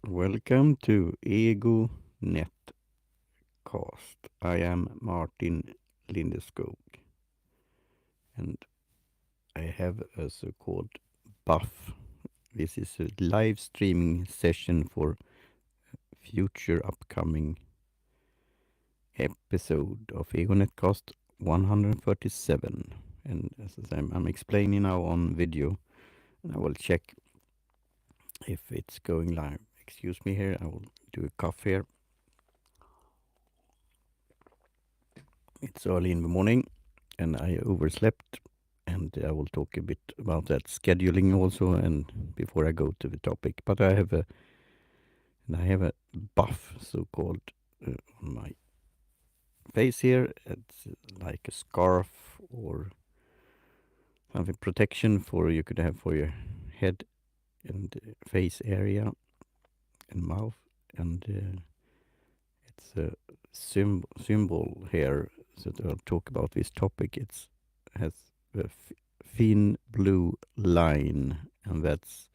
Welcome to Ego NetCast. I am Martin Lindeskog and I have a so-called buff. This is a live streaming session for future upcoming episode of Ego NetCast 137. And as I say, I'm explaining now on video and I will check if it's going live. Excuse me here, I will do a cough here. It's early in the morning and I overslept, and I will talk a bit about that scheduling also and before I go to the topic. But I have a buff so-called on my face here. It's like a scarf or something protection for you could have for your head and face area and mouth, and it's a symbol here. So I'll talk about this topic. It has a thin blue line, and that's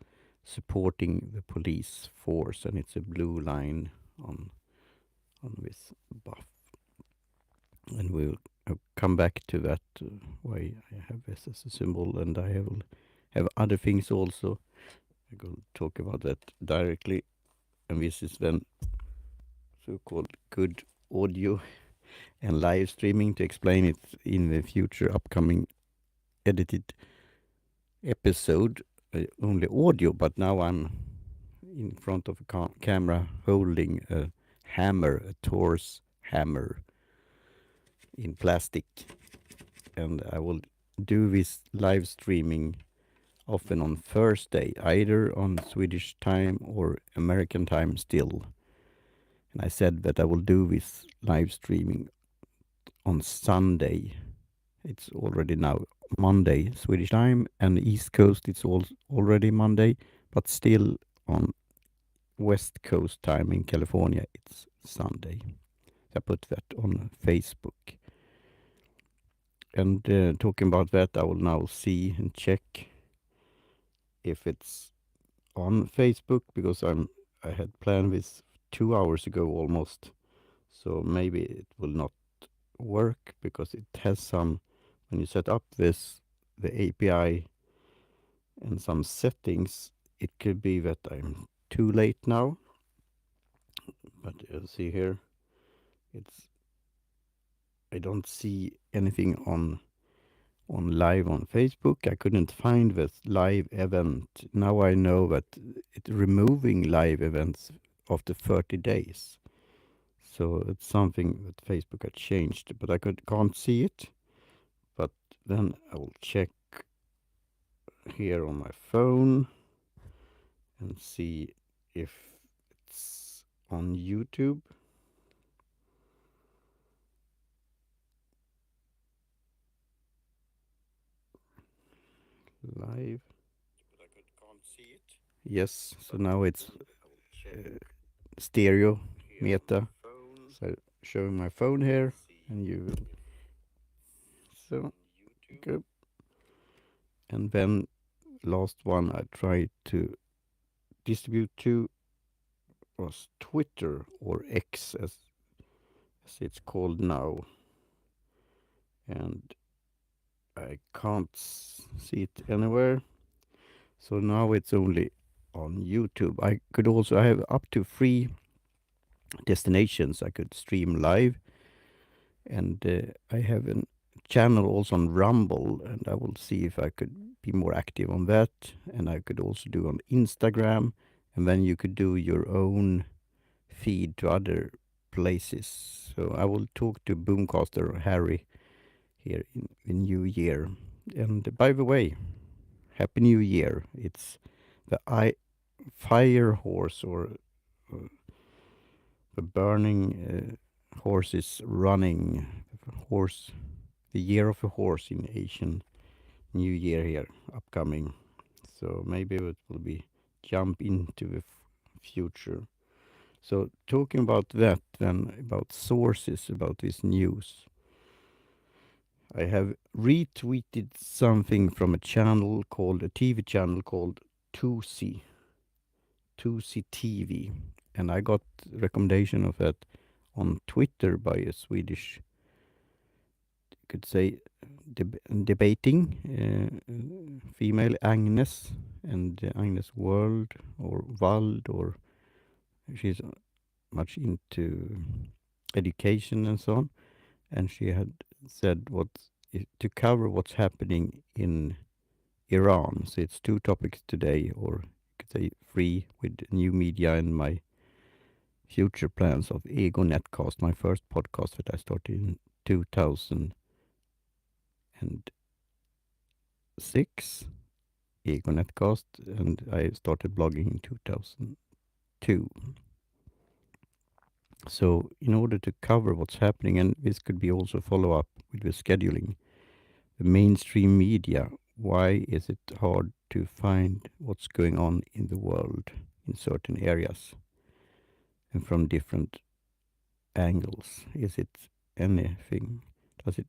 supporting the police force, and it's a blue line on this buff. And we'll come back to that, why I have this as a symbol, and I will have other things also. I will talk about that directly, and this is then so-called good audio and live streaming to explain it in the future upcoming edited episode, only audio, but now I'm in front of a camera holding a hammer, a Tor's hammer in plastic, and I will do this live streaming often on Thursday, either on Swedish time or American time still. And I said that I will do this live streaming on Sunday. It's already now Monday Swedish time, and East Coast it's already Monday, but still on West Coast time in California it's Sunday. I put that on Facebook. And talking about that, I will now see and check if it's on Facebook, because I had planned this 2 hours ago almost, so maybe it will not work because it has some, when you set up the API and some settings, it could be that I'm too late now. But you'll see here, I don't see anything on live on Facebook. I couldn't find this live event. Now I know that it's removing live events after 30 days. So it's something that Facebook had changed, but I can't see it. But then I will check here on my phone and see if it's on YouTube. Live. But I can't see it. Yes, so now it's stereo meta. So showing my phone here, and you will. So go. And then last one I tried to distribute to was Twitter, or X as it's called now, and I can't see it anywhere. So now it's only on YouTube. I have up to 3 destinations I could stream live, and I have a channel also on Rumble, and I will see if I could be more active on that. And I could also do on Instagram, and then you could do your own feed to other places. So I will talk to Boomcaster Harry here in the new year. And by the way, Happy New Year. It's the fire horse, or the burning horse is running. Horse, the year of a horse in Asian New Year here upcoming. So maybe it will be jump into the future. So talking about that, then about sources about this news. I have retweeted something from a TV channel called Tusi. 2C TV, and I got recommendation of that on Twitter by a Swedish, you could say, debating female Agnes, and Agnes World or Wald, or she's much into education and so on, and she had said what to cover what's happening in Iran. So it's two topics today, or you could say three, with new media and my future plans of Ego NetCast, my first podcast that I started in 2006, Ego NetCast, and I started blogging in 2002. So in order to cover what's happening, and this could be also follow up with the scheduling, the mainstream media, why is it hard to find what's going on in the world in certain areas and from different angles? Is it anything? Does it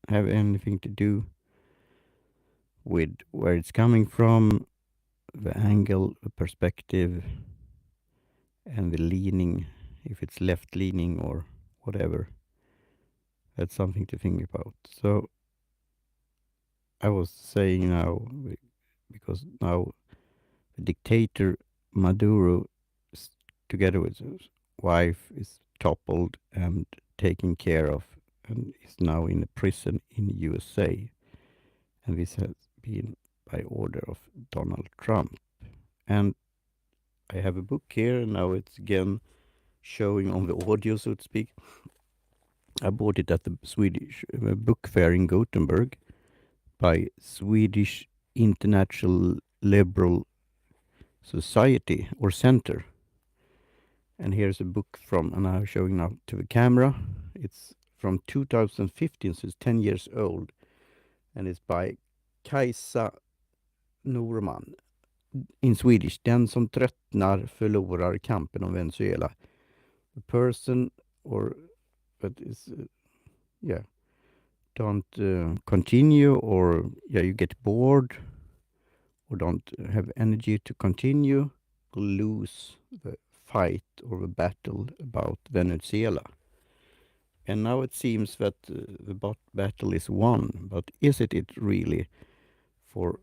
have anything to do with where it's coming from, the angle, the perspective, and the leaning, if it's left leaning or whatever? That's something to think about. So I was saying now, because now the dictator Maduro, together with his wife, is toppled and taken care of, and is now in a prison in USA. And this has been by order of Donald Trump. And I have a book here, and now it's again showing on the audio, so to speak. I bought it at the Swedish book fair in Gothenburg by Swedish International Liberal Society or Center. And here's a book from, and I'm showing now to the camera. It's from 2015, so it's 10 years old. And it's by Kajsa Norman. In Swedish, Den som tröttnar förlorar kampen om Venezuela. A person, or that is, don't continue, or you get bored, or don't have energy to continue, lose the fight or the battle about Venezuela. And now it seems that the battle is won, but is it really for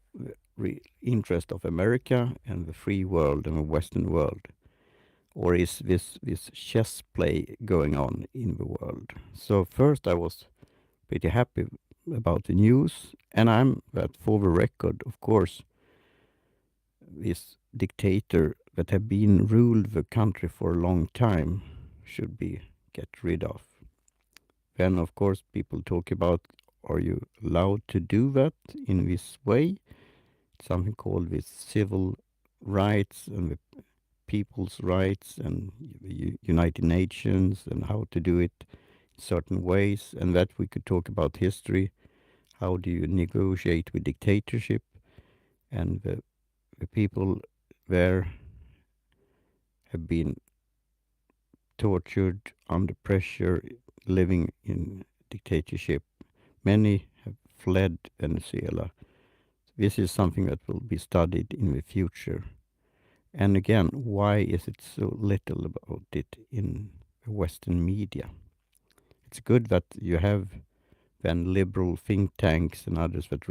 the interest of America and the free world and the Western world? Or is this chess play going on in the world? So first I was pretty happy about the news, and I'm that, for the record, of course, this dictator that have been ruled the country for a long time should be get rid of. Then, of course, people talk about, are you allowed to do that in this way? Something called this civil rights and the people's rights and the United Nations, and how to do it in certain ways. And that we could talk about history. How do you negotiate with dictatorship? And the people there have been tortured, under pressure, living in dictatorship. Many have fled Venezuela. This is something that will be studied in the future. And again, why is it so little about it in the Western media? It's good that you have then liberal think tanks and others that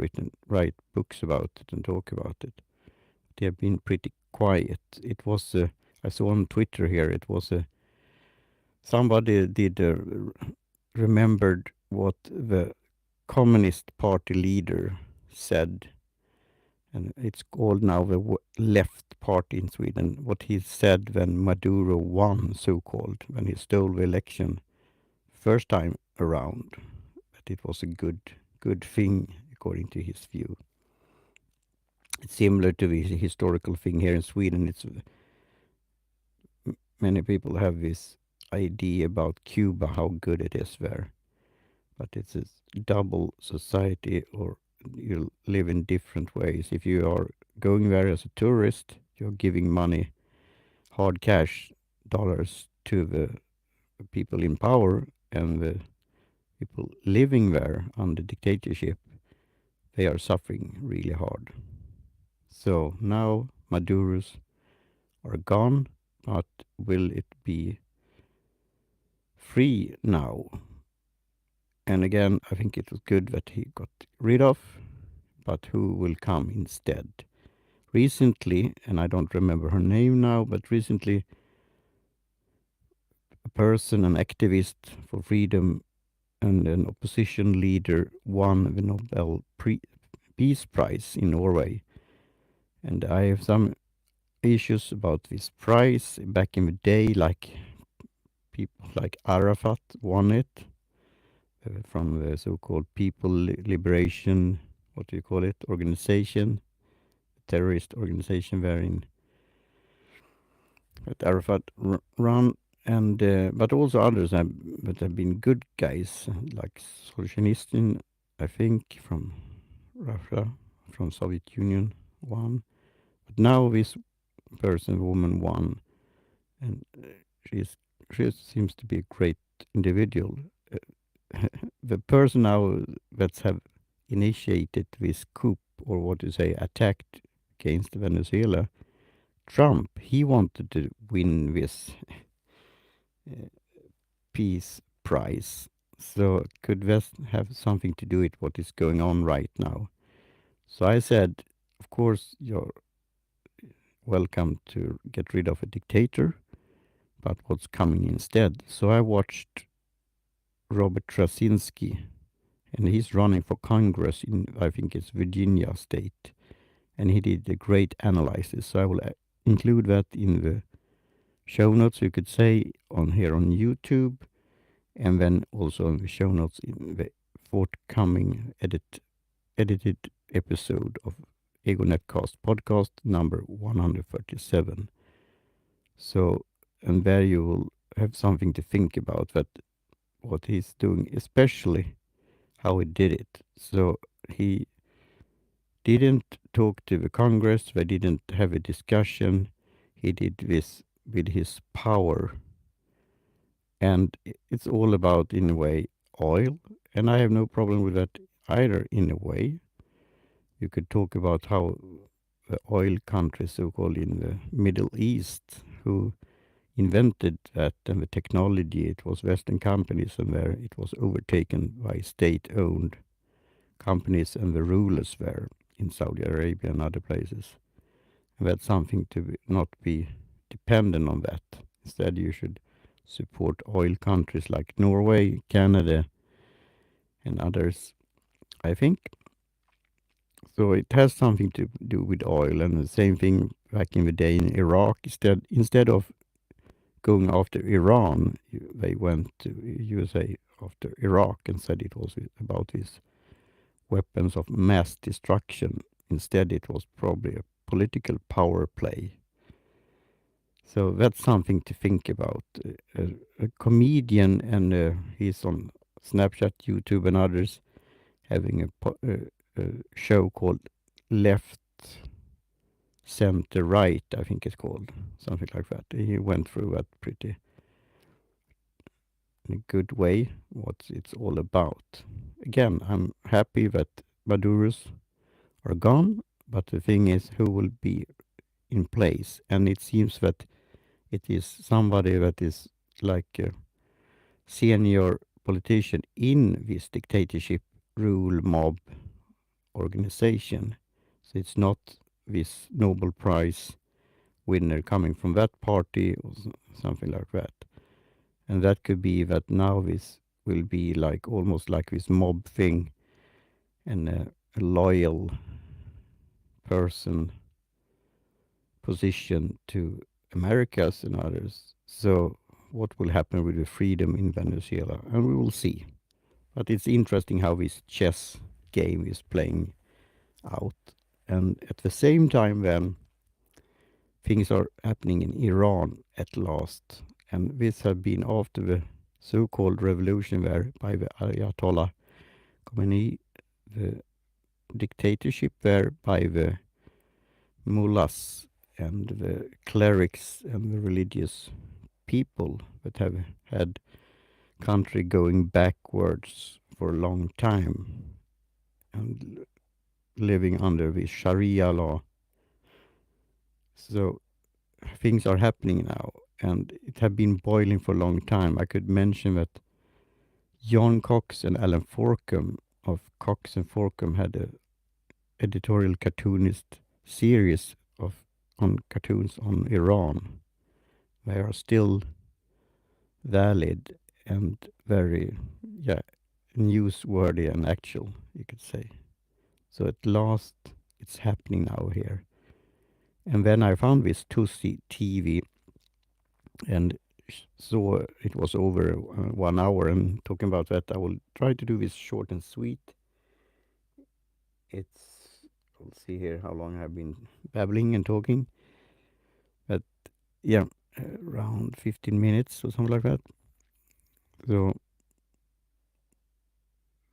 write books about it and talk about it. They have been pretty quiet. It was, I saw on Twitter here, it was somebody did remembered what the Communist Party leader said, and it's called now the Left Party in Sweden, what he said when Maduro won, so-called, when he stole the election first time around, that it was a good thing, according to his view. It's similar to the historical thing here in Sweden. It's many people have this idea about Cuba, how good it is there, but it's a double society, or you live in different ways. If you are going there as a tourist, you're giving money, hard cash, dollars, to the people in power, and the people living there under dictatorship, they are suffering really hard. So now Maduros are gone, but will it be free now? And again, I think it was good that he got rid of, but who will come instead? Recently, and I don't remember her name now, but recently a person, an activist for freedom and an opposition leader won the Peace Prize in Norway. And I have some issues about this prize. Back in the day, like people like Arafat won it from the so-called People Liberation, what do you call it, organization, terrorist organization there in that Arafat run, and but also others that have been good guys like Solzhenitsyn, I think, from Russia, from Soviet Union, won. But now this person, woman, won, and she's she seems to be a great individual. The person now that have initiated this coup, or what to say, attacked against Venezuela, Trump, he wanted to win this uh, peace prize. So could that have something to do with what is going on right now? So I said, of course, you're welcome to get rid of a dictator, but what's coming instead? So I watched Robert Krasinski, and he's running for Congress in, I think it's Virginia State, and he did a great analysis. So I will include that in the show notes, you could say, on here on YouTube, and then also in the show notes in the forthcoming edited episode of Ego NetCast podcast number 137. So, and there you will have something to think about, that what he's doing, especially how he did it. So he didn't talk to the Congress, they didn't have a discussion. He did this with his power. And it's all about, in a way, oil. And I have no problem with that either, in a way. You could talk about how the oil countries, so-called in the Middle East, who invented that and the technology, it was Western companies, and there it was overtaken by state-owned companies and the rulers there in Saudi Arabia and other places. And that's something to not be dependent on that. Instead, you should support oil countries like Norway, Canada, and others, I think. So it has something to do with oil, and the same thing back in the day in Iraq. Instead of going after Iran, they went to USA after Iraq and said it was about these weapons of mass destruction. Instead, it was probably a political power play. So that's something to think about. A comedian, and he's on Snapchat, YouTube, and others, having a show called Left, Center, Right, I think it's called, something like that. He went through that pretty in a good way, what it's all about. Again, I'm happy that Maduros are gone, but the thing is, who will be in place? And it seems that it is somebody that is like a senior politician in this dictatorship rule mob organization. So it's not this Nobel Prize winner coming from that party or something like that. And that could be that now this will be like almost like this mob thing, and a loyal person position to Americas and others. So what will happen with the freedom in Venezuela? And we will see. But it's interesting how this chess game is playing out. And at the same time, then, things are happening in Iran at last. And this have been after the so-called revolution there by the Ayatollah Khomeini, the dictatorship there by the mullahs and the clerics and the religious people that have had country going backwards for a long time and living under the Sharia law. So things are happening now, and it had been boiling for a long time. I could mention that John Cox and Alan Forkum of Cox and Forkum had a editorial cartoonist series of on cartoons on Iran. They are still valid and very, yeah, newsworthy and actual, you could say. So at last, it's happening now here. And then I found this Tusi TV and saw it was over 1 hour. And talking about that, I will try to do this short and sweet. We'll see here how long I've been babbling and talking. But yeah, around 15 minutes or something like that. So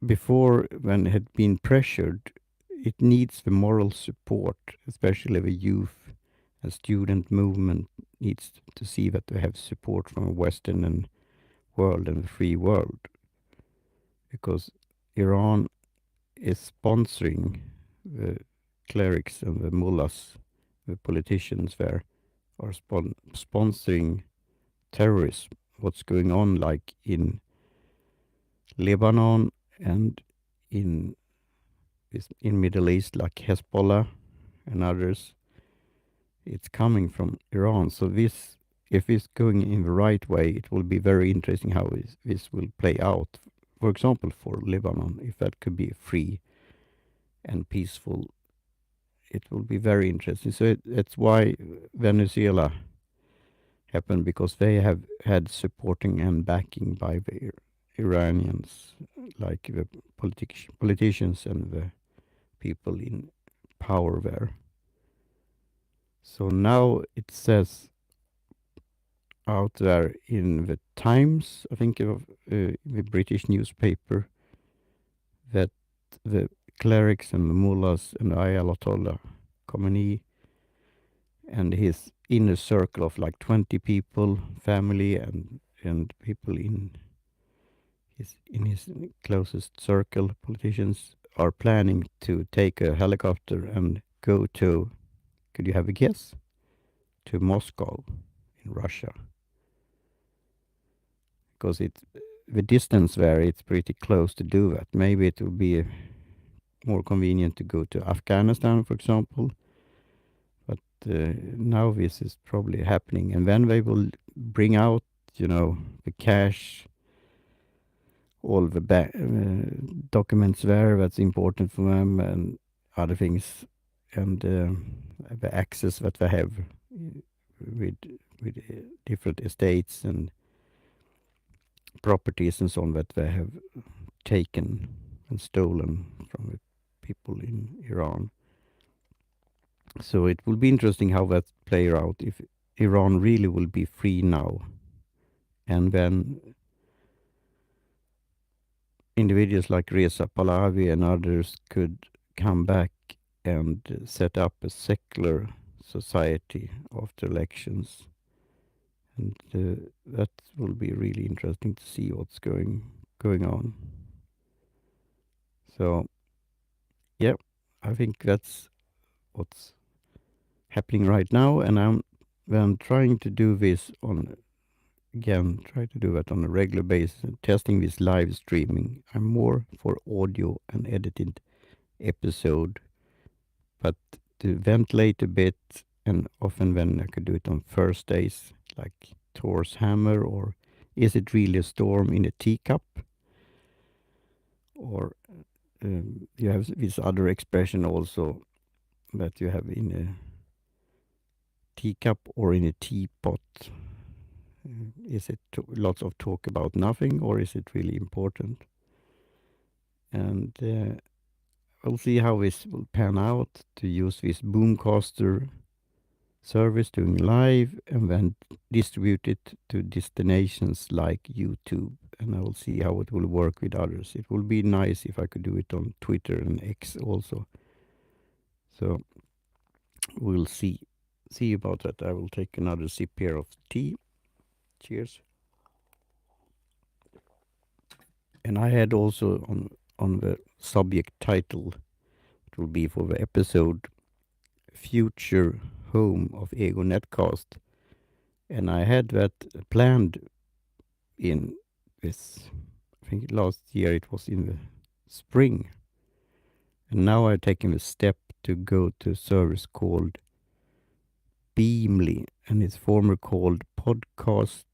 before, when it had been pressured, it needs the moral support, especially the youth and student movement needs to see that they have support from the Western and world and the free world, because Iran is sponsoring the clerics and the mullahs, the politicians there, are sponsoring terrorism. What's going on, like in Lebanon and in Middle East, like Hezbollah and others, it's coming from Iran. So this, if it's going in the right way, it will be very interesting how this will play out. For example, for Lebanon, if that could be free and peaceful, it will be very interesting. So that's why Venezuela happened, because they have had supporting and backing by the Iranians, like the politicians and the people in power there. So now it says out there in the Times, I think of the British newspaper, that the clerics and the mullahs and the Ayatollah Khomeini and his inner circle of like 20 people, family and people in his closest circle, politicians, are planning to take a helicopter and go to, could you have a guess? To Moscow in Russia. Because the distance there, it's pretty close to do that. Maybe it would be more convenient to go to Afghanistan, for example. But now this is probably happening. And then they will bring out, the cash, all the documents there that's important for them, and other things, and the access that they have with different estates and properties and so on that they have taken and stolen from the people in Iran. So it will be interesting how that plays out, if Iran really will be free now, and then individuals like Reza Pahlavi and others could come back and set up a secular society after elections. And that will be really interesting to see what's going on. So, yeah, I think that's what's happening right now, and I'm trying to do this try to do that on a regular basis, testing this live streaming. I'm more for audio and edited episode, but to ventilate a bit, and often when I could do it on Thursdays, like Thor's hammer, or is it really a storm in a teacup? Or you have this other expression also, that you have in a teacup or in a teapot. Is it lots of talk about nothing, or is it really important? And we'll see how this will pan out, to use this Boomcaster service doing live and then distribute it to destinations like YouTube. And I will see how it will work with others. It will be nice if I could do it on Twitter and X also. So we'll see about that. I will take another sip here of tea. Cheers. And I had also on the subject title, it will be for the episode, Future Home of Ego NetCast, And I had that planned in this, I think last year it was in the spring. And now I've taken the step to go to a service called Beamly, and it's former called podcast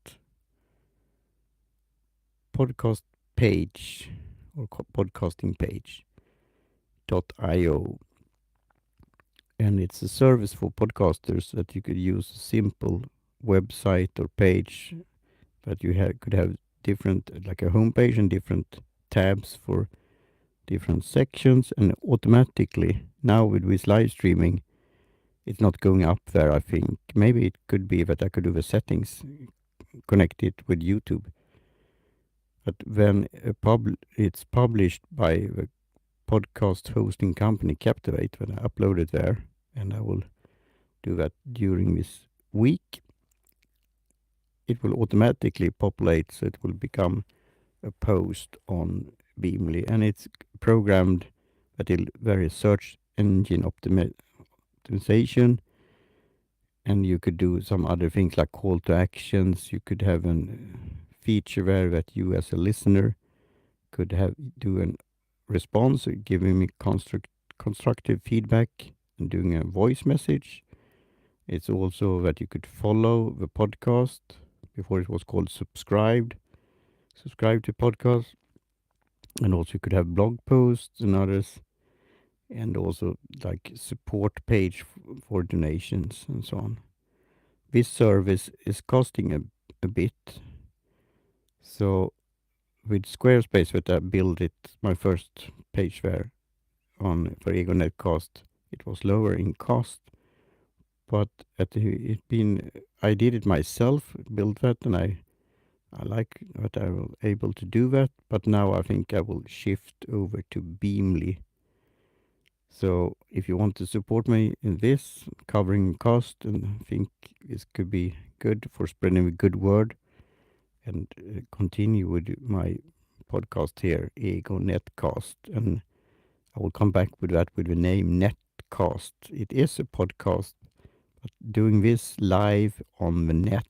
page or podcasting page.io. And it's a service for podcasters that you could use a simple website or page that you could have different, like a homepage and different tabs for different sections, and automatically now with this live streaming it's not going up there. I think maybe it could be that I could do the settings, connect it with YouTube, but when it's published by the podcast hosting company Captivate, when I upload it there, and I will do that during this week, it will automatically populate, so it will become a post on Beamly, and it's programmed that it very search engine optimization, and you could do some other things like call to actions. You could have a feature there that you as a listener could have do a response, giving me constructive feedback and doing a voice message. It's also that you could follow the podcast. Before it was called subscribe to podcast, and also you could have blog posts and others, and also like support page for donations and so on. This service is costing a bit. So with Squarespace, that I built it, my first page there on for Ego NetCast, it was lower in cost. But I did it myself, built that, and I like that I was able to do that. But now I think I will shift over to Beamly. So if you want to support me in this, covering cost, and think this could be good for spreading a good word, and continue with my podcast here, Ego Netcast. And I will come back with that with the name Netcast. It is a podcast, but doing this live on the net,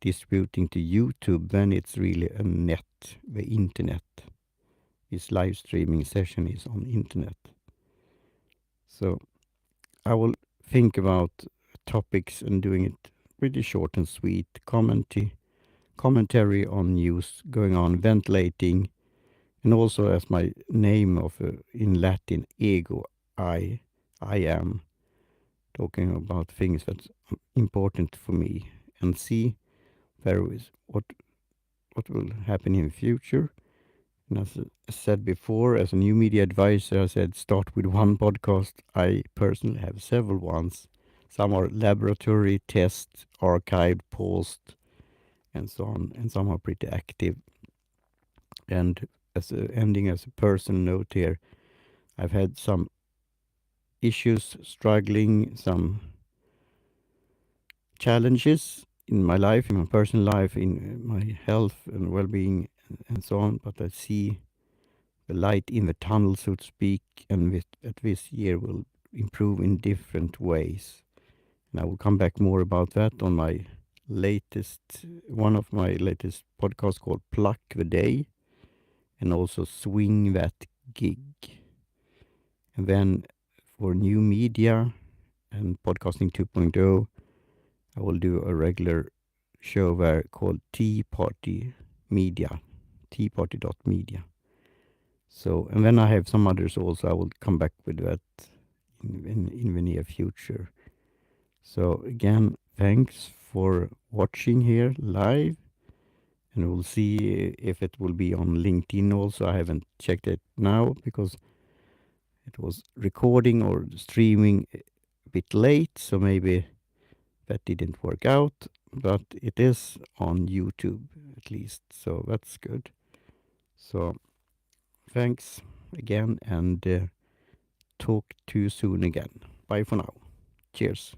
distributing to YouTube, then it's really a net, the internet. This live streaming session is on internet. So I will think about topics and doing it pretty short and sweet, commentary on news going on, ventilating, and also as my name of in Latin, ego, I am, talking about things that's important for me, and see there is what will happen in the future. And as I said before, as a new media advisor, I said start with one podcast. I personally have several ones. Some are laboratory tests, archived, paused, and so on, and some are pretty active. And ending as a personal note here, I've had some issues, struggling, some challenges in my life, in my personal life, in my health and well-being, and so on. But I see the light in the tunnel, so to speak, and that this year will improve in different ways. And I will come back more about that on one of my latest podcasts called Pluck the Day, and also Swing That Gig. And then for new media and podcasting 2.0, I will do a regular show there called Tea Party Media, teaparty.media. So, and then I have some others also. I will come back with that in the near future. So again, thanks for watching here live, and we'll see if it will be on LinkedIn also. I haven't checked it now because it was recording or streaming a bit late, so maybe that didn't work out, but it is on YouTube at least, so that's good. So thanks again, and talk to you soon again. Bye for now. Cheers.